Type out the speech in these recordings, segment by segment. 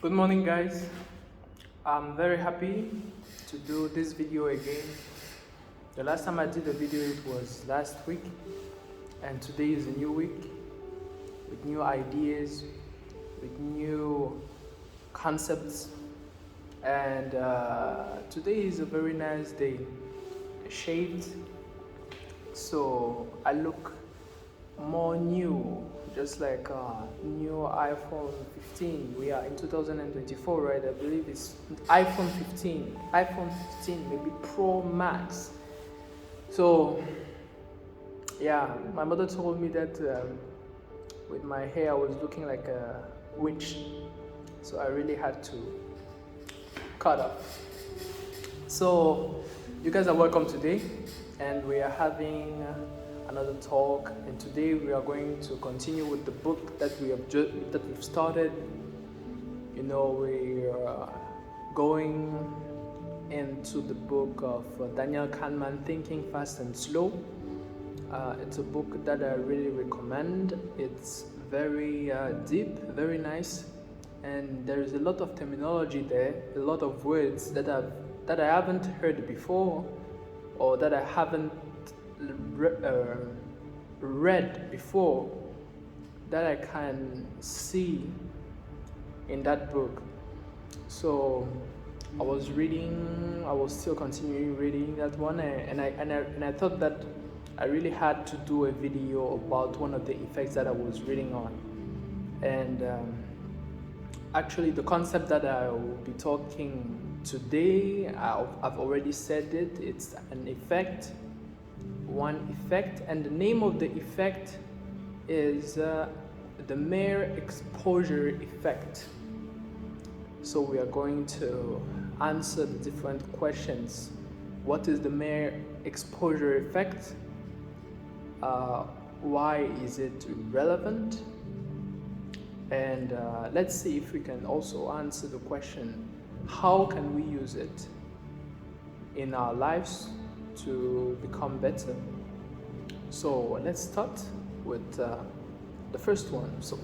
Good morning, guys. I'm very happy to do this video again. The last time I did a video, it was last week, and today is a new week with new ideas, with new concepts, and today is a very nice day. I shaved, so I look more new, just like new iPhone 15. We are in 2024, right? I believe it's iPhone 15, maybe Pro Max. So yeah, my mother told me that with my hair I was looking like a witch, so I really had to cut up. So you guys are welcome today, and we are having another talk, and today we are going to continue with the book that we've started. You know, we are going into the book of Daniel Kahneman, Thinking Fast and Slow. It's a book that I really recommend. It's very deep, very nice, and there is a lot of terminology there, a lot of words that I haven't heard before, or that I haven't read before, that I can see in that book. So I was still continuing reading that one, and I thought that I really had to do a video about one of the effects that I was reading on. And actually, the concept that I will be talking today, I've already said it. It's an effect, one effect, and the name of the effect is the mere exposure effect. So we are going to answer the different questions. What is the mere exposure effect? Why is it relevant? And let's see if we can also answer the question, how can we use it in our lives to become better? So let's start with the first one. So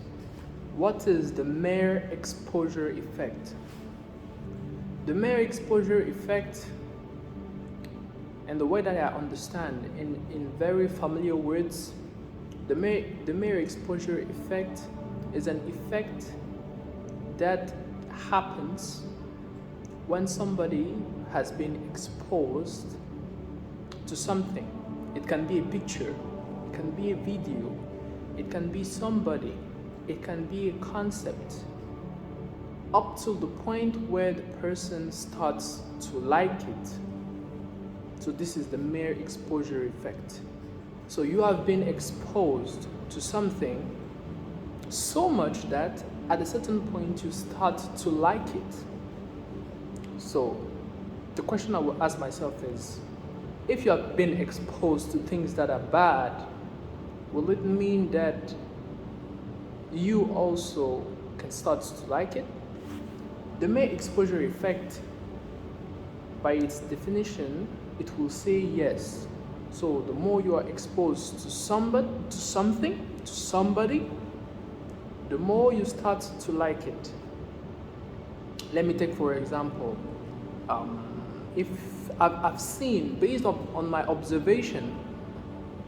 what is the mere exposure effect? The mere exposure effect, and the way that I understand in very familiar words, the mere exposure effect is an effect that happens when somebody has been exposed to something. It can be a picture, it can be a video, it can be somebody, it can be a concept, up to the point where the person starts to like it. So this is the mere exposure effect. So you have been exposed to something so much that at a certain point you start to like it. So the question I will ask myself is, if you have been exposed to things that are bad, will it mean that you also can start to like it? The mere exposure effect, by its definition, it will say yes. So the more you are exposed to somebody, to something, to somebody, the more you start to like it. Let me take for example, if I've seen, based on my observation,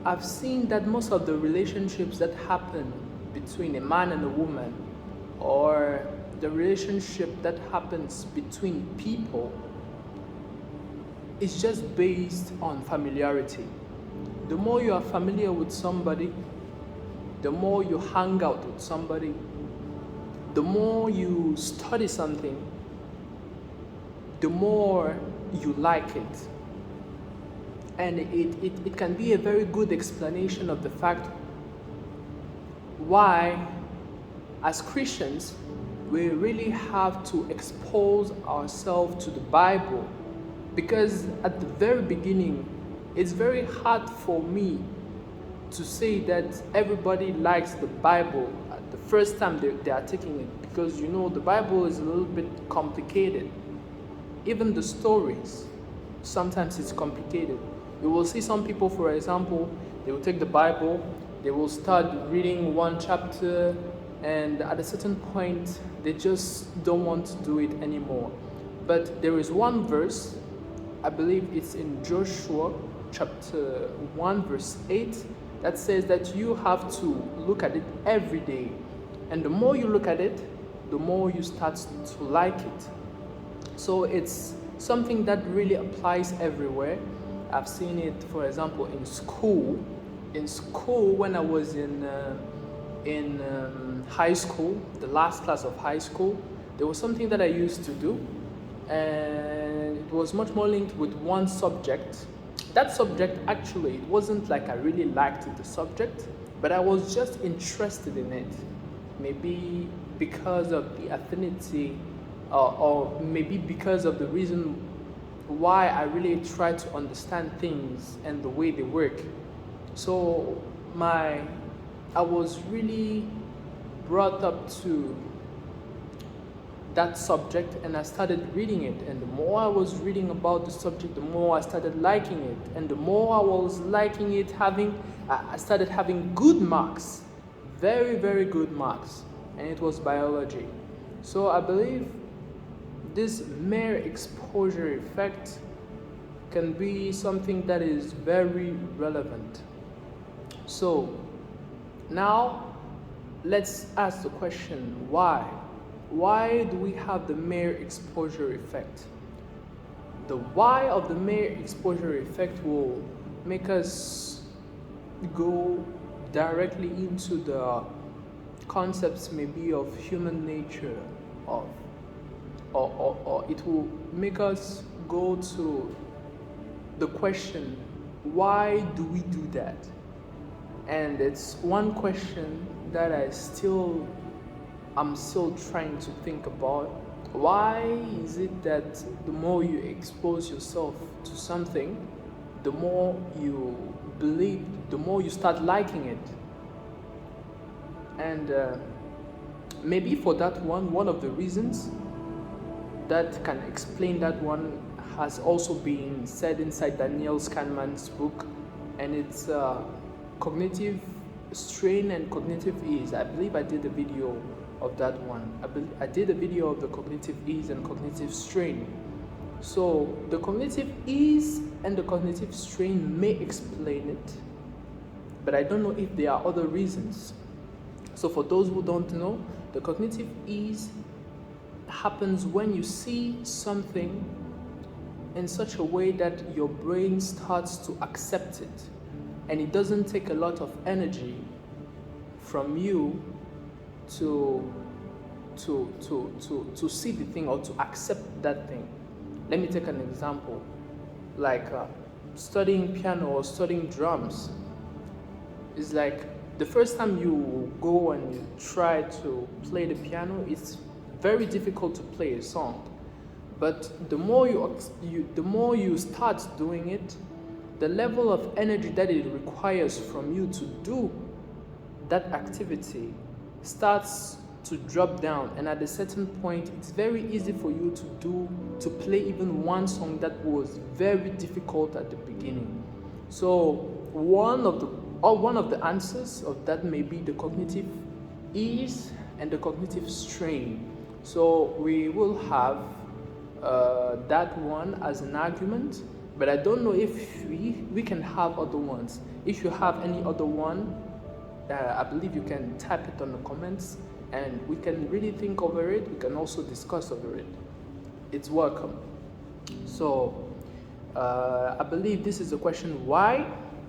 I've seen that most of the relationships that happen between a man and a woman, or the relationship that happens between people, is just based on familiarity. The more you are familiar with somebody, the more you hang out with somebody, the more you study something, the more you like it. And it can be a very good explanation of the fact why, as Christians, we really have to expose ourselves to the Bible. Because at the very beginning, it's very hard for me to say that everybody likes the Bible at the first time they are taking it, because you know the Bible is a little bit complicated. Even the stories, sometimes it's complicated. You will see some people, for example, they will take the Bible, they will start reading one chapter, and at a certain point they just don't want to do it anymore. But there is one verse, I believe it's in Joshua chapter 1 verse 8, that says that you have to look at it every day. And the more you look at it, the more you start to like it. So it's something that really applies everywhere. I've seen it, for example, in school. In school, when I was in high school, the last class of high school, there was something that I used to do, and it was much more linked with one subject. That subject, actually, it wasn't like I really liked the subject, but I was just interested in it. Maybe because of the affinity, or maybe because of the reason why I really try to understand things and the way they work. So I was really brought up to that subject, and I started reading it, and the more I was reading about the subject, the more I started liking it, and the more I was liking it, I started having good marks, very, very good marks, and it was biology. So I believe this mere exposure effect can be something that is very relevant. So now let's ask the question, why? Why do we have the mere exposure effect? The why of the mere exposure effect will make us go directly into the concepts maybe of human nature, or it will make us go to the question, why do we do that? And it's one question that I'm still trying to think about. Why is it that the more you expose yourself to something, the more you believe, the more you start liking it? And maybe for that one of the reasons that can explain that one has also been said inside Daniel Kahneman's book, and it's cognitive strain and cognitive ease. I believe I did a video of that one. I did a video of the cognitive ease and cognitive strain. So the cognitive ease and the cognitive strain may explain it, but I don't know if there are other reasons. So for those who don't know, the cognitive ease happens when you see something in such a way that your brain starts to accept it, and it doesn't take a lot of energy from you to see the thing or to accept that thing. Let me take an example, like studying piano or studying drums. It's like the first time you go and you try to play the piano, it's very difficult to play a song. But the more you start doing it, the level of energy that it requires from you to do that activity starts to drop down, and at a certain point it's very easy for you to play even one song that was very difficult at the beginning. So one of the answers of that may be the cognitive ease and the cognitive strain. So we will have that one as an argument, but I don't know if we can have other ones. If you have any other one, I believe you can type it on the comments, and we can really think over it. We can also discuss over it. It's welcome. So I believe this is the question, why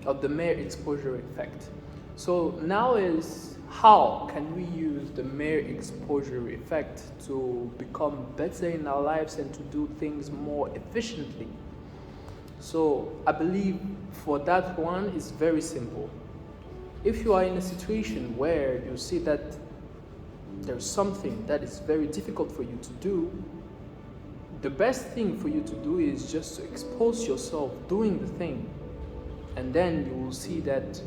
of the mere exposure effect. So now is, how can we use the mere exposure effect to become better in our lives and to do things more efficiently? So I believe for that one is very simple. If you are in a situation where you see that there's something that is very difficult for you to do, the best thing for you to do is just to expose yourself doing the thing, and then you will see that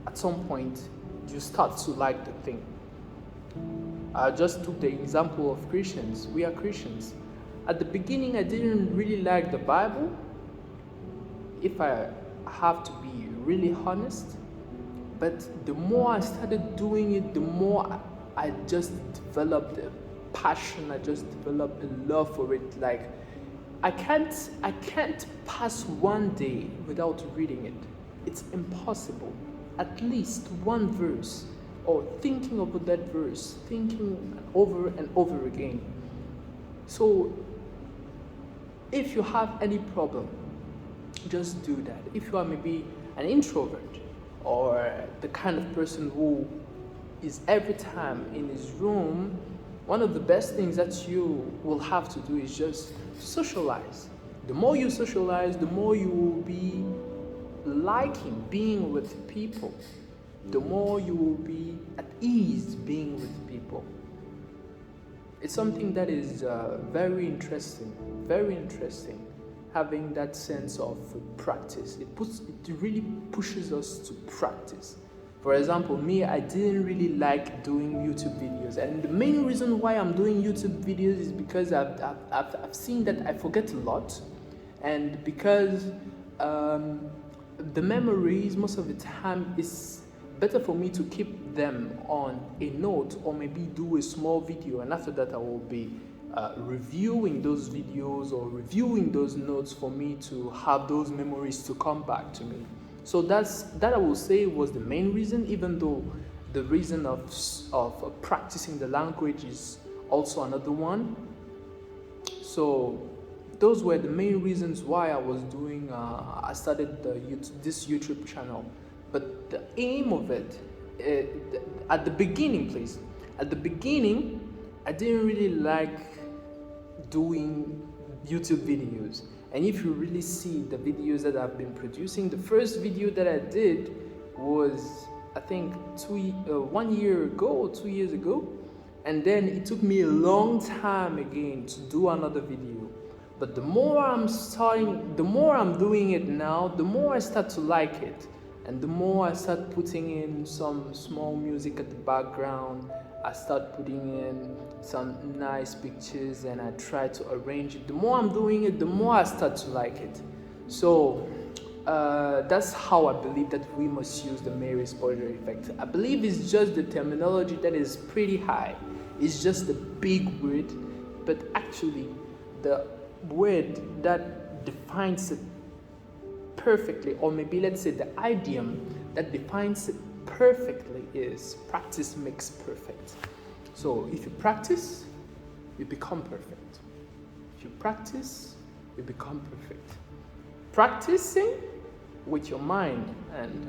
at some point you start to like the thing. I just took the example of Christians. We are Christians. At the beginning, I didn't really like the Bible, if I have to be really honest. But the more I started doing it, the more I just developed passion. I just develop a love for it. Like I can't pass one day without reading it. It's impossible. At least one verse, or thinking about that verse, thinking over and over again. So if you have any problem, just do that. If you are maybe an introvert, or the kind of person who is every time in his room, one of the best things that you will have to do is just socialize. The more you socialize, the more you will be liking being with people. The more you will be at ease being with people. It's something that is very interesting, having that sense of practice. It really pushes us to practice. For example, me, I didn't really like doing YouTube videos, and the main reason why I'm doing YouTube videos is because I've seen that I forget a lot, and because the memories most of the time is better for me to keep them on a note, or maybe do a small video, and after that I will be reviewing those videos or reviewing those notes for me to have those memories to come back to me. So that I will say was the main reason, even though the reason of practicing the language is also another one. So those were the main reasons why I started this YouTube channel. But the aim of it, at the beginning, I didn't really like doing YouTube videos. And if you really see the videos that I've been producing, the first video that I did was, I think, 1 year ago or 2 years ago. And then it took me a long time again to do another video. But the more I'm doing it now, the more I start to like it. And the more I start putting in some small music at the background, I start putting in some nice pictures, and I try to arrange it. The more I'm doing it, the more I start to like it. So that's how I believe that we must use the Mary spoiler effect. I believe it's just the terminology that is pretty high. It's just a big word, but actually the word that defines it perfectly, or maybe let's say the idiom that defines it perfectly, is practice makes perfect. So if you practice, you become perfect. If you practice, you become perfect. Practicing with your mind, and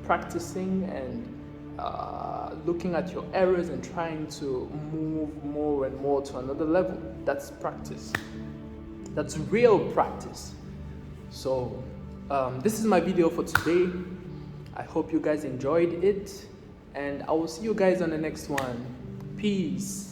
practicing and looking at your errors and trying to move more and more to another level, that's practice. That's real practice. So this is my video for today. I hope you guys enjoyed it, and I will see you guys on the next one. Peace.